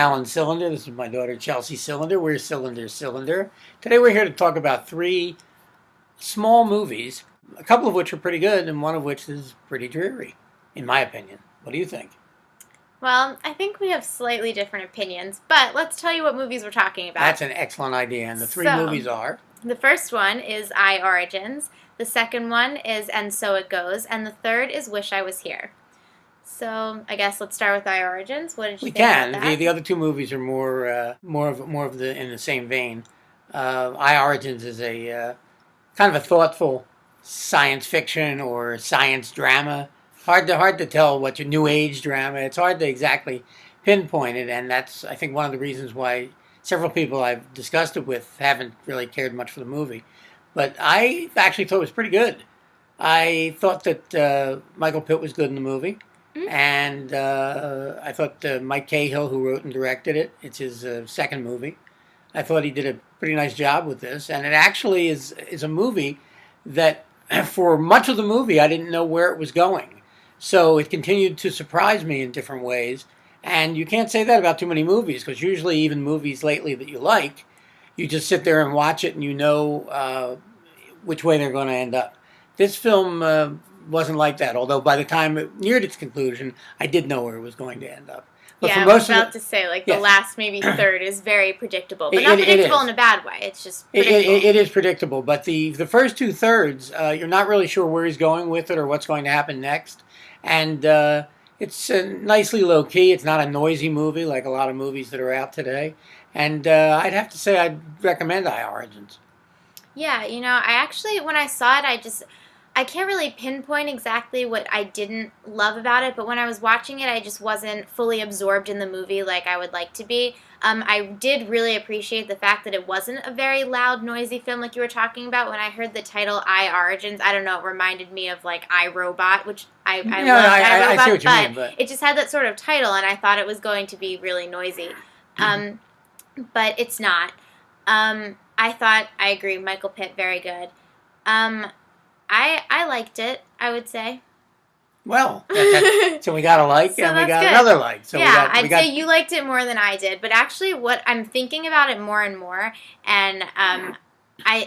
Alan Cylinder. This is my daughter Chelsea Cylinder. We're Cylinder. Today we're here to talk about three small movies, a couple of which are pretty good and one of which is pretty dreary, in my opinion. What do you think? Well, I think we have slightly different opinions, but let's tell you what movies we're talking about. That's an excellent idea, and the three movies are... The first one is I, Origins, the second one is And So It Goes, and the third is Wish I Was Here. So I guess let's start with I, Origins. What did you think about that? The other two movies are more of the in the same vein. I, Origins is a kind of a thoughtful science fiction or science drama. Hard to tell what your new age drama. It's hard to exactly pinpoint it, and that's, I think, one of the reasons why several people I've discussed it with haven't really cared much for the movie. But I actually thought it was pretty good. I thought that Michael Pitt was good in the movie, and I thought Mike Cahill, who wrote and directed it, it's his second movie. I thought he did a pretty nice job with this, and it actually is a movie that, for much of the movie, I didn't know where it was going. So it continued to surprise me in different ways. And you can't say that about too many movies, because usually even movies lately that you like, you just sit there and watch it and you know which way they're going to end up. This film wasn't like that, although by the time it neared its conclusion, I did know where it was going to end up. But yeah, I was about to say, like, the last maybe third is very predictable. But not predictable in a bad way. It's just predictable. It is predictable. But the first two thirds, you're not really sure where he's going with it or what's going to happen next. And it's nicely low-key. It's not a noisy movie like a lot of movies that are out today. And I'd have to say I'd recommend I, Origins. Yeah, you know, I actually, when I saw it, I can't really pinpoint exactly what I didn't love about it, but when I was watching it, I just wasn't fully absorbed in the movie like I would like to be. I did really appreciate the fact that it wasn't a very loud, noisy film like you were talking about. When I heard the title I, Origins, I don't know, it reminded me of like I, Robot, which I love I, Robot, I see what you mean, but it just had that sort of title, and I thought it was going to be really noisy. But it's not. I agree, Michael Pitt, very good. I liked it, I would say. Well, so we got a like, so and we got good. Another like. So yeah, I'd say you liked it more than I did. But actually, what I'm thinking about it more and more, and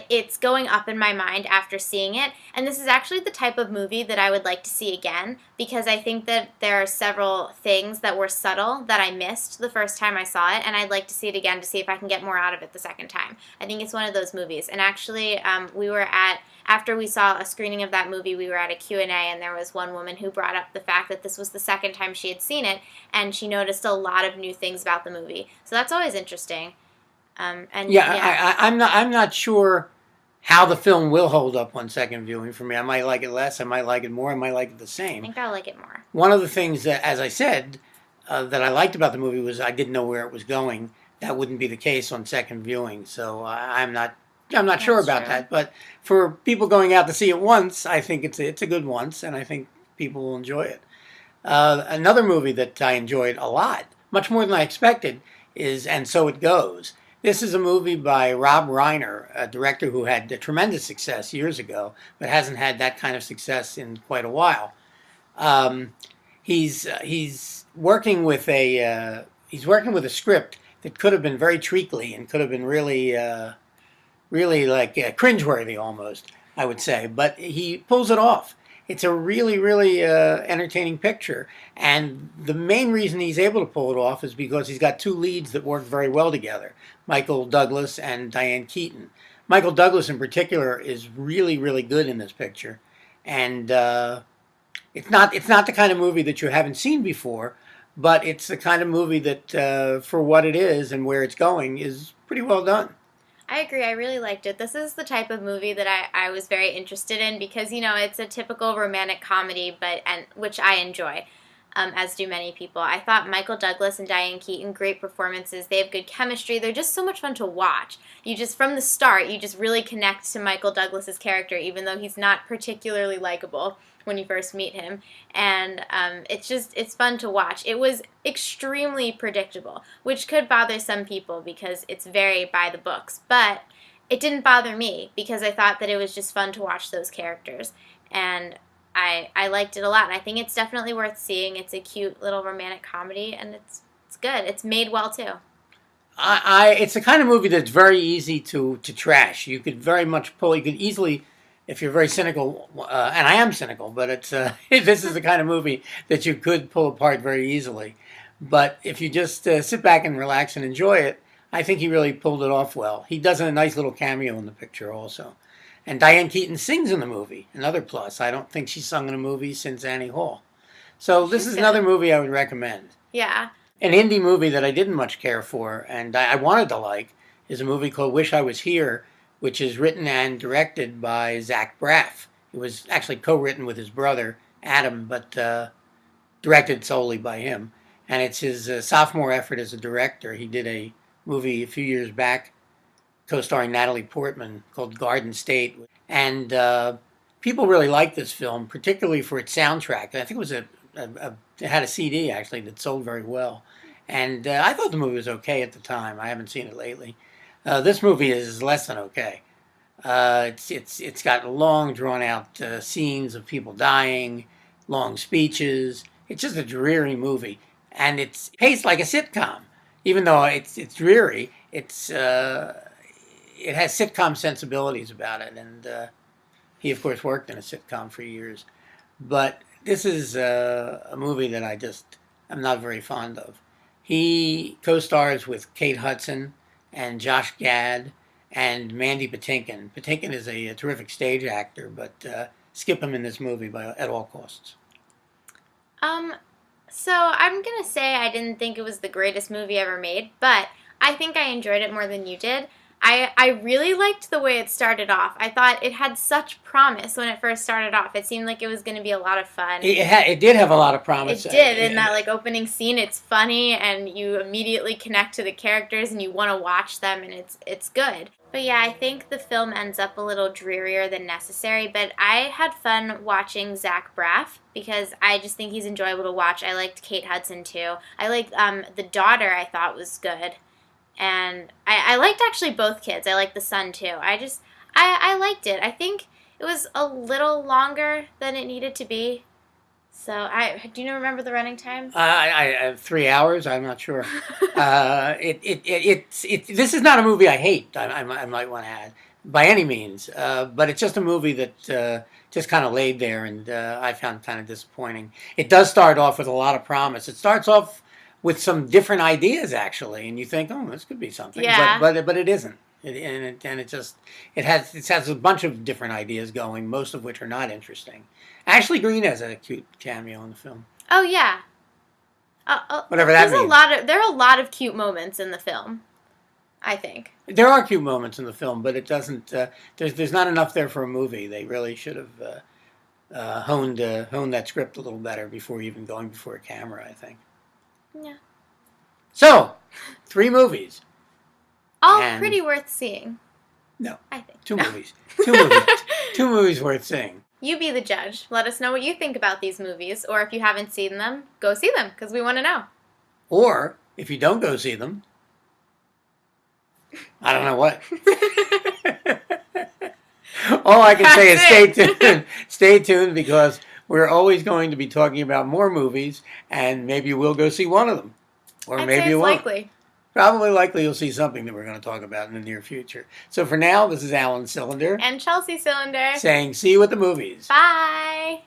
it's going up in my mind after seeing it. And this is actually the type of movie that I would like to see again, because I think that there are several things that were subtle that I missed the first time I saw it, and I'd like to see it again to see if I can get more out of it the second time. I think it's one of those movies. And actually, after we saw a screening of that movie, we were at a Q&A, and there was one woman who brought up the fact that this was the second time she had seen it, and she noticed a lot of new things about the movie. So that's always interesting. I'm not sure how the film will hold up on second viewing for me. I might like it less, I might like it more, I might like it the same. I think I'll like it more. One of the things that, as I said, that I liked about the movie was I didn't know where it was going. That wouldn't be the case on second viewing, so I'm not sure about that. But for people going out to see it once, I think it's a good once, and I think people will enjoy it. Another movie that I enjoyed a lot, much more than I expected, is And So It Goes. This is a movie by Rob Reiner, a director who had tremendous success years ago, but hasn't had that kind of success in quite a while. He's working with a script that could have been very treacly and could have been really like cringeworthy almost, I would say. But he pulls it off. It's a really entertaining picture. And the main reason he's able to pull it off is because he's got two leads that work very well together, Michael Douglas and Diane Keaton. Michael Douglas in particular is really good in this picture. And it's not the kind of movie that you haven't seen before, but it's the kind of movie that, for what it is and where it's going, is pretty well done. I agree. I really liked it. This is the type of movie that I was very interested in because, you know, it's a typical romantic comedy, which I enjoy, as do many people. I thought Michael Douglas and Diane Keaton, great performances. They have good chemistry. They're just so much fun to watch. From the start, you just really connect to Michael Douglas's character, even though he's not particularly likable when you first meet him, and it's fun to watch. It was extremely predictable, which could bother some people because it's very by the books, but it didn't bother me because I thought that it was just fun to watch those characters, and I liked it a lot. I think it's definitely worth seeing. It's a cute little romantic comedy, and it's good. It's made well too. It's the kind of movie that's very easy to trash. You could very much pull. You could easily, if you're very cynical, and I am cynical, but it's this is the kind of movie that you could pull apart very easily. But if you just sit back and relax and enjoy it, I think he really pulled it off well. He does a nice little cameo in the picture also. And Diane Keaton sings in the movie, another plus. I don't think she's sung in a movie since Annie Hall. So this is another movie I would recommend. Yeah. An indie movie that I didn't much care for and I wanted to like is a movie called Wish I Was Here, which is written and directed by Zach Braff. It was actually co-written with his brother, Adam, but directed solely by him. And it's his sophomore effort as a director. He did a movie a few years back co-starring Natalie Portman called Garden State. And people really liked this film, particularly for its soundtrack. I think it was it had a CD, actually, that sold very well. And I thought the movie was okay at the time. I haven't seen it lately. This movie is less than okay. It's got long, drawn-out scenes of people dying, long speeches. It's just a dreary movie. And it's paced like a sitcom. Even though it's dreary, it has sitcom sensibilities about it. And he, of course, worked in a sitcom for years. But this is a movie that I'm not very fond of. He co-stars with Kate Hudson and Josh Gad and Mandy Patinkin. Patinkin is a terrific stage actor, but skip him in this movie at all costs. So I'm going to say I didn't think it was the greatest movie ever made, but I think I enjoyed it more than you did. I really liked the way it started off. I thought it had such promise when it first started off. It seemed like it was going to be a lot of fun. It did have a lot of promise. It did. In that opening scene, it's funny, and you immediately connect to the characters, and you want to watch them, and it's good. But yeah, I think the film ends up a little drearier than necessary, but I had fun watching Zach Braff because I just think he's enjoyable to watch. I liked Kate Hudson, too. I liked the daughter, I thought was good. And I liked actually both kids. I liked the son, too. I liked it. I think it was a little longer than it needed to be. So, do you remember the running time? 3 hours. I'm not sure. This is not a movie I hate. I might want to add by any means, but it's just a movie that just kind of laid there, and I found kind of disappointing. It does start off with a lot of promise. It starts off with some different ideas actually, and you think, oh, this could be something, yeah. but it isn't. It has a bunch of different ideas going, most of which are not interesting. Ashley Greene has a cute cameo in the film. Oh yeah. Whatever that means. There are a lot of cute moments in the film, I think. There are cute moments in the film, but it doesn't. There's not enough there for a movie. They really should have honed that script a little better before even going before a camera, I think. Yeah. So, 3 movies. All pretty worth seeing. No. I think. 2 movies. 2 movies. 2 movies worth seeing. You be the judge. Let us know what you think about these movies. Or if you haven't seen them, go see them, because we want to know. Or, if you don't go see them, I don't know what. All I can say is stay tuned. Stay tuned, because we're always going to be talking about more movies, and maybe we'll go see one of them. Or maybe you won't. Likely. Probably likely you'll see something that we're going to talk about in the near future. So for now, this is Alan Cylinder. And Chelsea Cylinder. Saying see you at the movies. Bye.